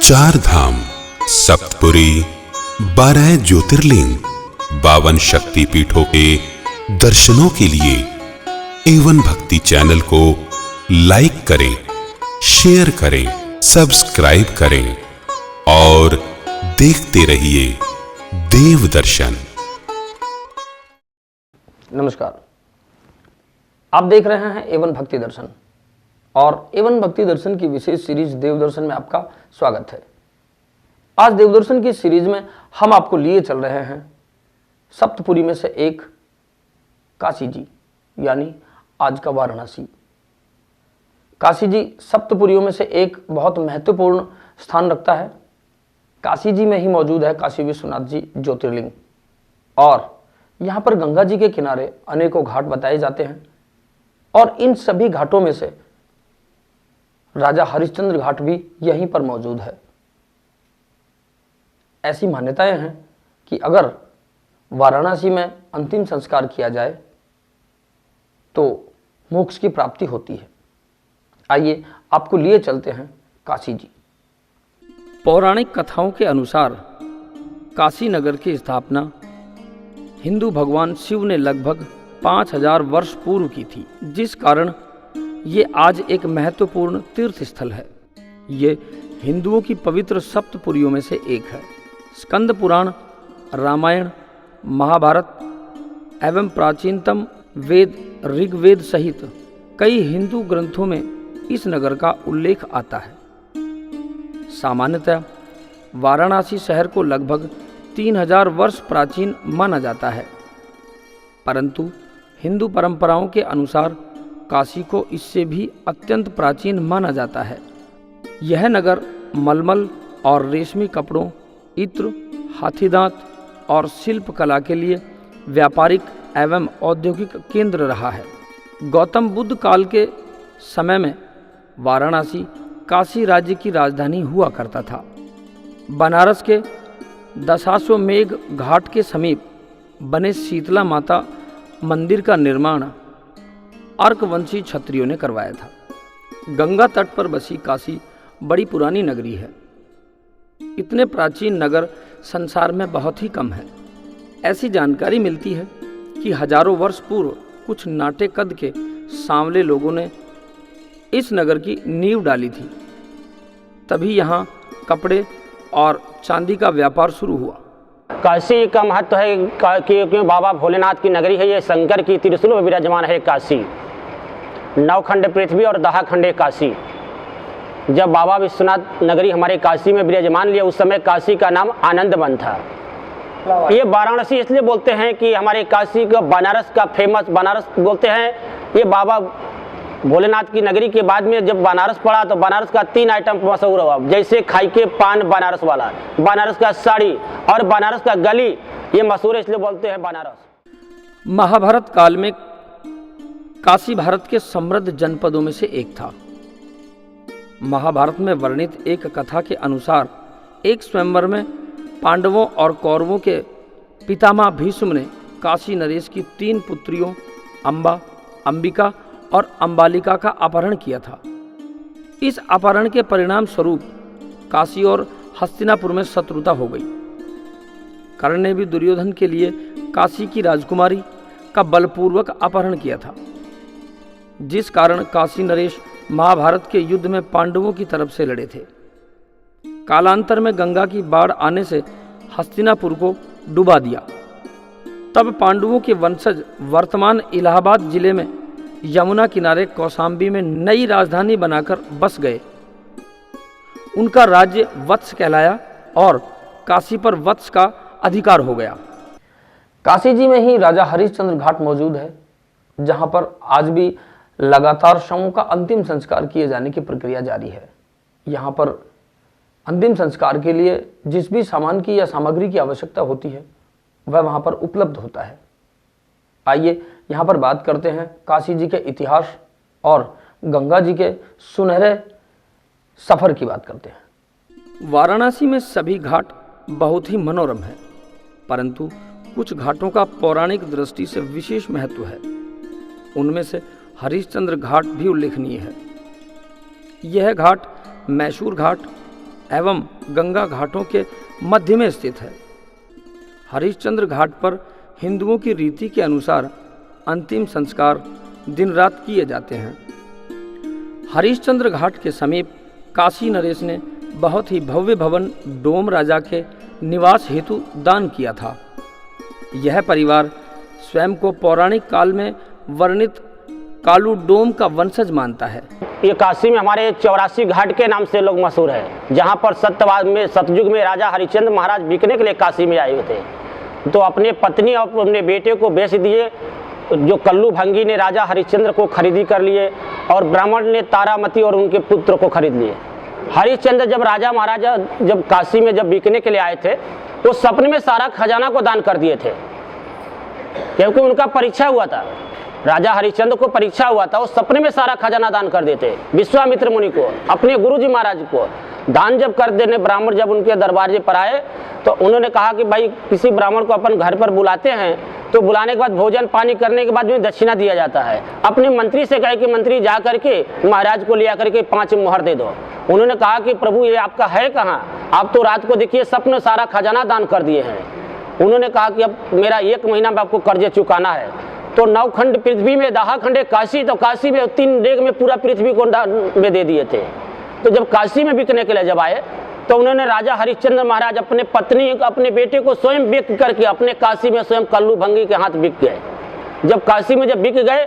चार धाम, सप्तपुरी, 12 ज्योतिर्लिंग, 52 शक्ति पीठों के दर्शनों के लिए एवन भक्ति चैनल को लाइक करें, शेयर करें, सब्सक्राइब करें और देखते रहिए देव दर्शन। नमस्कार, आप देख रहे हैं एवन भक्ति दर्शन और एवन भक्ति दर्शन की विशेष सीरीज देवदर्शन में आपका स्वागत है। आज देवदर्शन की सीरीज में हम आपको लिए चल रहे हैं सप्तपुरी में से एक काशी जी, यानी आज का वाराणसी। काशी जी सप्तपुरियों में से एक बहुत महत्वपूर्ण स्थान रखता है। काशी जी में ही मौजूद है काशी विश्वनाथ जी ज्योतिर्लिंग और यहाँ पर गंगा जी के किनारे अनेकों घाट बताए जाते हैं और इन सभी घाटों में से राजा हरिश्चंद्र घाट भी यहीं पर मौजूद है। ऐसी मान्यताएं हैं कि अगर वाराणसी में अंतिम संस्कार किया जाए तो मोक्ष की प्राप्ति होती है। आइए आपको लिए चलते हैं काशी जी। पौराणिक कथाओं के अनुसार काशी नगर की स्थापना हिंदू भगवान शिव ने लगभग 5000 वर्ष पूर्व की थी, जिस कारण ये आज एक महत्वपूर्ण तीर्थ स्थल है। ये हिंदुओं की पवित्र सप्तपुरियों में से एक है। स्कंद पुराण, रामायण, महाभारत एवं प्राचीनतम वेद ऋग्वेद सहित कई हिंदू ग्रंथों में इस नगर का उल्लेख आता है। सामान्यतः वाराणसी शहर को लगभग 3000 वर्ष प्राचीन माना जाता है, परंतु हिंदू परंपराओं के अनुसार काशी को इससे भी अत्यंत प्राचीन माना जाता है। यह नगर मलमल और रेशमी कपड़ों, इत्र, हाथीदांत और शिल्प कला के लिए व्यापारिक एवं औद्योगिक केंद्र रहा है। गौतम बुद्ध काल के समय में वाराणसी काशी राज्य की राजधानी हुआ करता था। बनारस के दशाश्वमेध घाट के समीप बने शीतला माता मंदिर का निर्माण अर्कवंशी क्षत्रियों ने करवाया था। गंगा तट पर बसी काशी बड़ी पुरानी नगरी है। इतने प्राचीन नगर संसार में बहुत ही कम है। ऐसी जानकारी मिलती है कि हजारों वर्ष पूर्व कुछ नाटे कद के सांवले लोगों ने इस नगर की नींव डाली थी। तभी यहाँ कपड़े और चांदी का व्यापार शुरू हुआ। काशी का महत्व है क्योंकि बाबा भोलेनाथ की नगरी है। ये शंकर की त्रिशूल में विराजमान है काशी। 9 खंड पृथ्वी और 10 खंड काशी। जब बाबा विश्वनाथ नगरी हमारे काशी में विराजमान लिया, उस समय काशी का नाम आनंद वन था। ये वाराणसी इसलिए बोलते हैं कि हमारे काशी का बनारस का फेमस बनारस बोलते हैं। ये बाबा भोलेनाथ की नगरी के बाद में जब बनारस पड़ा तो बनारस का 3 आइटम मशहूर हुआ, जैसे खाई के पान बनारस वाला, बनारस का साड़ी और बनारस का गली। ये मशहूर है इसलिए बोलते हैं बनारस। महाभारत काल में काशी भारत के समृद्ध जनपदों में से एक था। महाभारत में वर्णित एक कथा के अनुसार एक स्वयंवर में पांडवों और कौरवों के पितामह भीष्म ने काशी नरेश की 3 पुत्रियों अंबा, अंबिका और अंबालिका का अपहरण किया था। इस अपहरण के परिणाम स्वरूप काशी और हस्तिनापुर में शत्रुता हो गई। कर्ण ने भी दुर्योधन के लिए काशी की राजकुमारी का बलपूर्वक अपहरण किया था, जिस कारण काशी नरेश महाभारत के युद्ध में पांडवों की तरफ से लड़े थे। कालांतर में गंगा की बाढ़ आने से हस्तिनापुर को डुबा दिया। तब पांडवों के वंशज वर्तमान इलाहाबाद जिले में यमुना किनारे कौशाम्बी में नई राजधानी बनाकर बस गए। उनका राज्य वत्स कहलाया और काशी पर वत्स का अधिकार हो गया। काशी जी में ही राजा हरिश्चंद्र घाट मौजूद है, जहां पर आज भी लगातार शवों का अंतिम संस्कार किए जाने की प्रक्रिया जारी है। यहाँ पर अंतिम संस्कार के लिए जिस भी सामान की या सामग्री की आवश्यकता होती है वह वहाँ पर उपलब्ध होता है। आइए यहाँ पर बात करते हैं काशी जी के इतिहास और गंगा जी के सुनहरे सफर की बात करते हैं। वाराणसी में सभी घाट बहुत ही मनोरम है, परंतु कुछ घाटों का पौराणिक दृष्टि से विशेष महत्व है। उनमें से हरिश्चंद्र घाट भी उल्लेखनीय है। यह घाट मैसूर घाट एवं गंगा घाटों के मध्य में स्थित है। हरिश्चंद्र घाट पर हिंदुओं की रीति के अनुसार अंतिम संस्कार दिन रात किए जाते हैं। हरिश्चंद्र घाट के समीप काशी नरेश ने बहुत ही भव्य भवन डोम राजा के निवास हेतु दान किया था। यह परिवार स्वयं को पौराणिक काल में वर्णित कालू डोम का वंशज मानता है। ये काशी में हमारे 84 घाट के नाम से लोग मशहूर है, जहाँ पर सतयुग में राजा हरिश्चंद्र महाराज बिकने के लिए काशी में आए हुए थे, तो अपने पत्नी और अपने बेटे को बेच दिए। जो कल्लू भंगी ने राजा हरिश्चंद्र को खरीदी कर लिए और ब्राह्मण ने तारामती और उनके पुत्र को खरीद लिए। हरिश्चंद्र जब राजा महाराजा जब काशी में जब बिकने के लिए आए थे, तो सपने में सारा खजाना को दान कर दिए थे, क्योंकि उनका परीक्षा हुआ था। राजा हरिश्चंद्र को परीक्षा हुआ था, वो सपने में सारा खजाना दान कर देते। विश्वामित्र मुनि को, अपने गुरुजी महाराज को दान जब कर देने, ब्राह्मण जब उनके दरबार पर आए तो उन्होंने कहा कि भाई किसी ब्राह्मण को अपन घर पर बुलाते हैं तो बुलाने के बाद भोजन पानी करने के बाद में दक्षिणा दिया जाता है। अपने मंत्री से कहे कि मंत्री जा करके महाराज को लिया करके 5 मोहर दे दो। उन्होंने कहा कि प्रभु ये आपका है कहाँ, आप तो रात को देखिए सपने सारा खजाना दान कर दिए हैं। उन्होंने कहा कि अब मेरा 1 महीना में आपको कर्जे चुकाना है। तो 9 खंड पृथ्वी में, 10 खंडे काशी, तो काशी में 3 डेग में पूरा पृथ्वी को दान में दे दिए थे। तो जब काशी में बिकने के लिए जब आए तो उन्होंने राजा हरिश्चंद्र महाराज अपने पत्नी अपने बेटे को स्वयं बिक करके अपने काशी में स्वयं कल्लू भंगी के हाथ बिक गए। जब काशी में जब बिक गए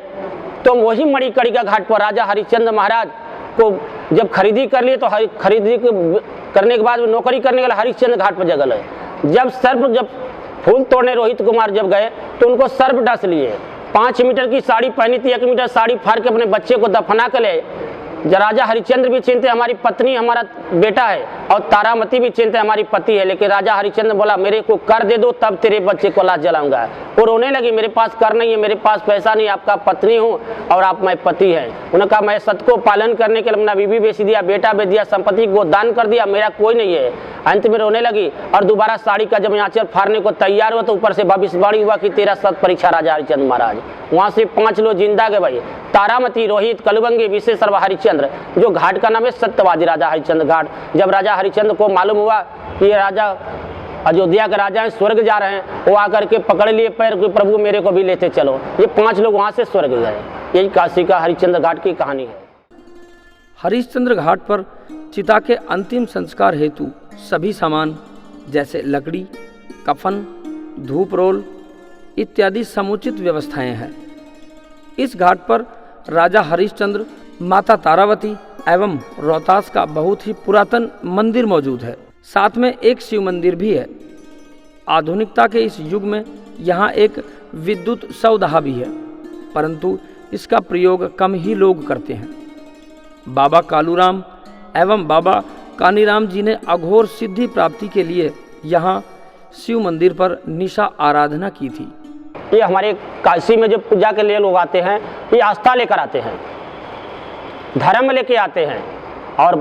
तो वही मणिकर्णिका घाट पर राजा हरिश्चंद्र महाराज को जब खरीदी कर लिए, तो खरीदी करने के बाद नौकरी करने के लिए हरिश्चंद्र घाट पर जगह गए। जब फूल तोड़ने रोहित कुमार जब गए तो उनको सर्प डस लिए। 5 मीटर की साड़ी पहनी थी, 1 मीटर साड़ी फाड़ के अपने बच्चे को दफना कर ले। राजा हरिश्चंद्र भी चिंते हमारी पत्नी हमारा बेटा है, और तारामती भी चिंते हमारी पति है, लेकिन राजा हरिश्चंद्र बोला मेरे को कर दे दो तब तेरे बच्चे को लाश जलाऊंगा। वो रोने लगी, मेरे पास कर नहीं है, मेरे पास पैसा नहीं, आपका पत्नी हूँ और आप मैं पति है। उन्होंने कहा मैं सत्य को पालन करने के लिए अपना बीवी बेच दिया, बेटा बेच दिया, संपत्ति को दान कर दिया, मेरा कोई नहीं है। अंत में रोने लगी और दोबारा साड़ी का जब आंचल फाड़ने को तैयार हुआ तो ऊपर से भविष्यवाणी हुआ कि तेरा सत परीक्षा राजा हरिश्चंद्र महाराज। वहाँ से 5 लोग जिंदा गए भाई, तारामती, रोहित, कलुभंगी, विशेषर हरिश्चंद्र। जो घाट का नाम है सत्यवादी राजा हरिश्चंद्र घाट। जब राजा हरिश्चंद्र को मालूम हुआ कि ये राजा अयोध्या के राजा हैं, स्वर्ग जा रहे हैं, वो आकर के पकड़ लिए पैर कि प्रभु मेरे को भी लेते चलो। ये 5 लोग वहाँ से स्वर्ग गए। यही काशी का हरिश्चंद्र घाट की कहानी है। हरिश्चंद्र घाट पर चिता के अंतिम संस्कार हेतु सभी सामान जैसे लकड़ी, कफन, धूप रोल इत्यादि समुचित व्यवस्थाएं हैं। इस घाट पर राजा हरिश्चंद्र, माता तारावती एवं रोहतास का बहुत ही पुरातन मंदिर मौजूद है। साथ में एक शिव मंदिर भी है। आधुनिकता के इस युग में यहाँ एक विद्युत सौदाहा भी है, परंतु इसका प्रयोग कम ही लोग करते हैं। बाबा कालूराम एवं बाबा कानीराम जी ने अघोर सिद्धि प्राप्ति के लिए यहाँ शिव मंदिर पर निशा आराधना की थी। ये हमारे काशी में जो पूजा के लिए लोग आते हैं, ये आस्था लेकर आते हैं, धर्म लेके आते हैं, और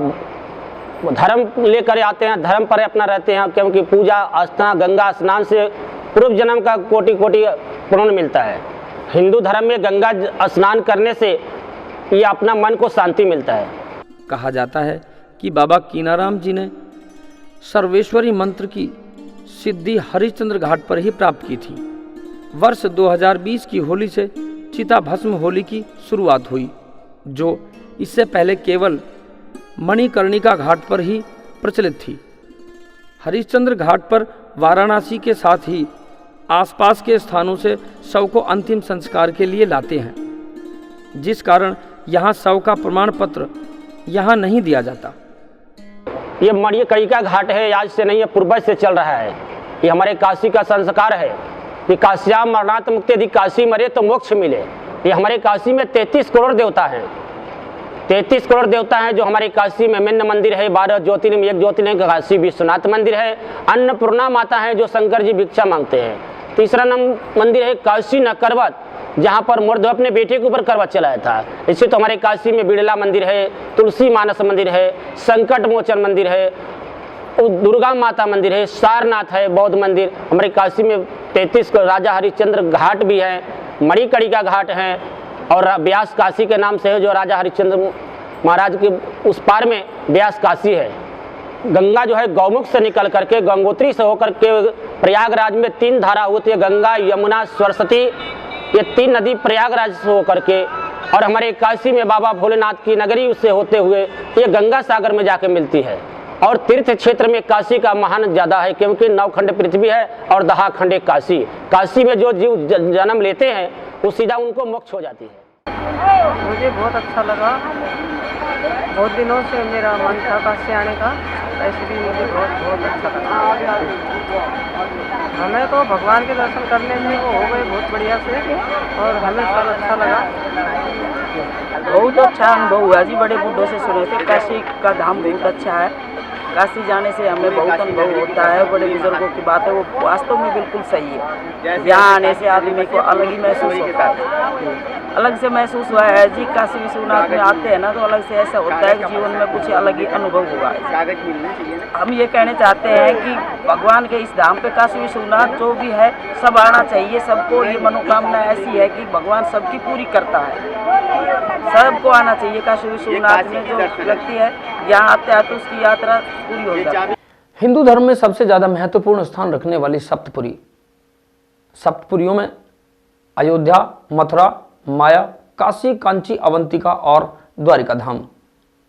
धर्म लेकर आते हैं, धर्म पर अपना रहते हैं, क्योंकि पूजा आस्था गंगा स्नान से पूर्व जन्म का कोटि कोटि पुण्य मिलता है। हिंदू धर्म में गंगा स्नान करने से ये अपना मन को शांति मिलता है। कहा जाता है कि बाबा कीनाराम जी ने सर्वेश्वरी मंत्र की सिद्धि हरिश्चंद्र घाट पर ही प्राप्त की थी। वर्ष 2020 की होली से चिता भस्म होली की शुरुआत हुई, जो इससे पहले केवल मणिकर्णिका घाट पर ही प्रचलित थी। हरिश्चंद्र घाट पर वाराणसी के साथ ही आसपास के स्थानों से शव को अंतिम संस्कार के लिए लाते हैं, जिस कारण यहाँ शव का प्रमाण पत्र यहाँ नहीं दिया जाता। ये मणिकर्णिका घाट है, आज से नहीं है, पूर्वज से चल रहा है। ये हमारे काशी का संस्कार है कि काश्याम मरणात् मुक्ति, यदि काशी मरे तो मोक्ष मिले। ये हमारे काशी में 33 करोड़ देवता हैं, 33 करोड़ देवता हैं जो हमारे काशी में मेन मंदिर है। 12 ज्योतिर्लिंग, एक ज्योतिर्लिंग काशी विश्वनाथ मंदिर है। अन्नपूर्णा माता है जो शंकर जी भिक्षा मांगते हैं। तीसरा मंदिर है काशी न करवत, जहाँ पर मुर्द अपने बेटे के ऊपर करवत चलाया था। इससे तो हमारे काशी में बिड़ला मंदिर है, तुलसी मानस मंदिर है, संकट मोचन मंदिर है, दुर्गा माता मंदिर है, सारनाथ है, बौद्ध मंदिर। हमारे काशी में 33 राजा हरिश्चंद्र घाट भी है, मणिकर्णिका घाट है, और व्यास काशी के नाम से है, जो राजा हरिश्चंद्र महाराज के उस पार में व्यास काशी है। गंगा जो है गौमुख से निकल करके गंगोत्री से होकर के प्रयागराज में 3 धारा होती है, गंगा, यमुना, सरस्वती, ये 3 नदी प्रयागराज से होकर के और हमारे काशी में बाबा भोलेनाथ की नगरी उससे होते हुए ये गंगा सागर में जाके मिलती है। और तीर्थ क्षेत्र में काशी का महान ज़्यादा है, क्योंकि 9 खंड पृथ्वी है और 10 खंडे काशी। काशी में जो जीव जन्म लेते हैं वो सीधा उनको मोक्ष हो जाती है। मुझे बहुत अच्छा लगा, बहुत दिनों से मेरा मन था काशी आने का, ऐसे भी मुझे बहुत अच्छा लगा। हमें तो भगवान के दर्शन करने में वो हो गए बहुत बढ़िया से, और हमें सब अच्छा लगा। बहुत अच्छा अनुभव हुआ जी। बड़े बूढ़ों से सुने थे काशी का धाम बहुत अच्छा है। काशी जाने से हमें बहुत अनुभव होता है। बड़े बुजुर्गों की बात है वो वास्तव में बिल्कुल सही है। यहाँ आने से आदमी को अलग ही महसूस होता है, अलग से महसूस हुआ है जी। काशी विश्वनाथ में आते हैं ना तो अलग से ऐसा होता है कि जीवन में कुछ अलग ही अनुभव हुआ है। हम ये कहना चाहते हैं कि भगवान के इस धाम पे काशी विश्वनाथ जो भी है सब आना चाहिए। सबको ये मनोकामना ऐसी है कि भगवान सबकी पूरी करता है, सबको आना चाहिए। काशी विश्वनाथ में जो व्यक्ति है यहाँ आता है तो उसकी यात्रा पूरी हो जाती है। हिंदू धर्म में सबसे ज़्यादा महत्वपूर्ण स्थान रखने वाली सप्तपुरी, सप्तपुरियों में अयोध्या, मथुरा, माया, काशी, कांची, अवंतिका और द्वारिका धाम,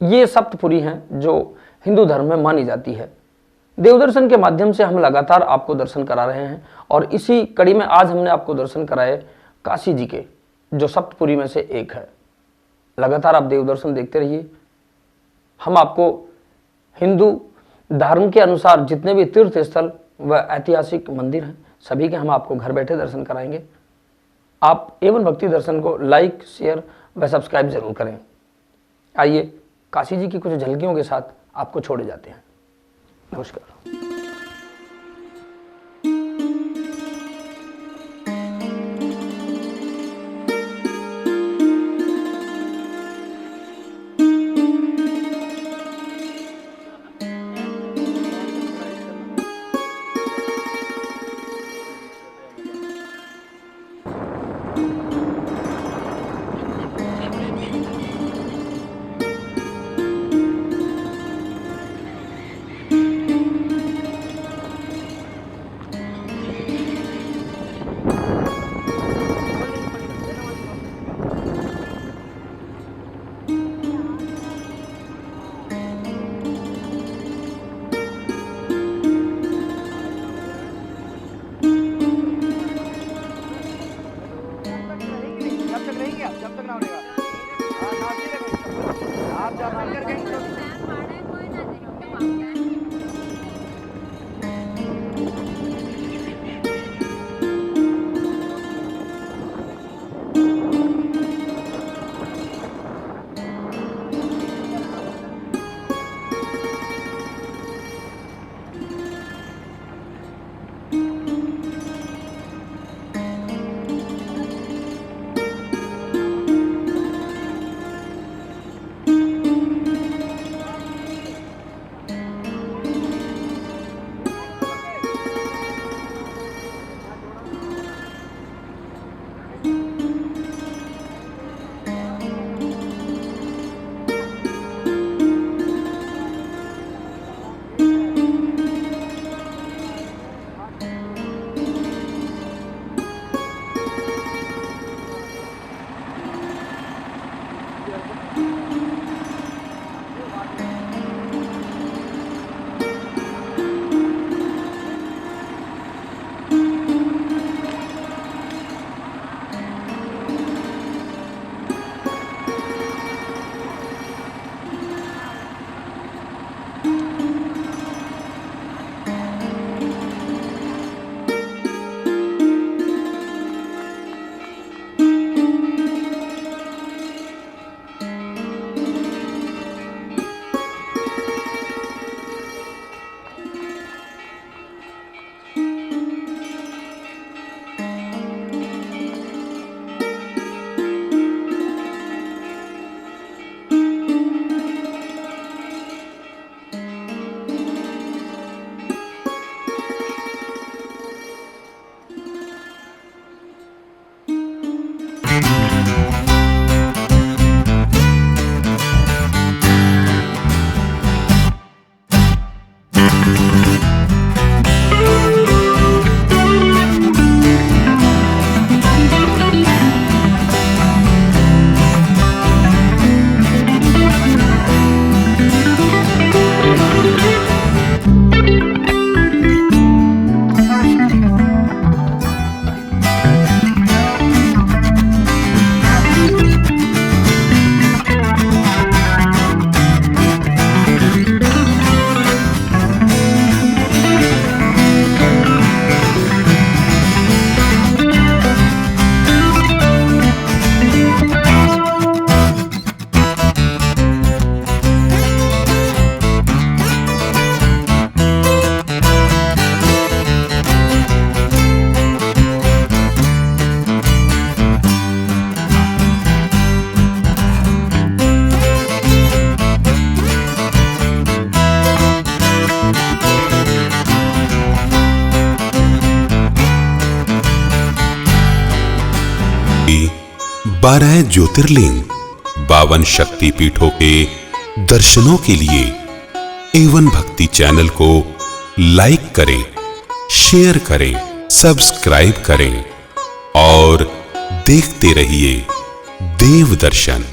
ये सप्तपुरी हैं जो हिंदू धर्म में मानी जाती है। देवदर्शन के माध्यम से हम लगातार आपको दर्शन करा रहे हैं और इसी कड़ी में आज हमने आपको दर्शन कराए काशी जी के, जो सप्तपुरी में से एक है। लगातार आप देवदर्शन देखते रहिए। हम आपको हिंदू धर्म के अनुसार जितने भी तीर्थ स्थल व ऐतिहासिक मंदिर हैं सभी के हम आपको घर बैठे दर्शन कराएंगे। आप एवन भक्ति दर्शन को लाइक, शेयर व सब्सक्राइब जरूर करें। आइए काशी जी की कुछ झलकियों के साथ आपको छोड़े जाते हैं। नमस्कार। 12 ज्योतिर्लिंग 52 शक्ति पीठों के दर्शनों के लिए एवन भक्ति चैनल को लाइक करें, शेयर करें, सब्सक्राइब करें और देखते रहिए देव दर्शन।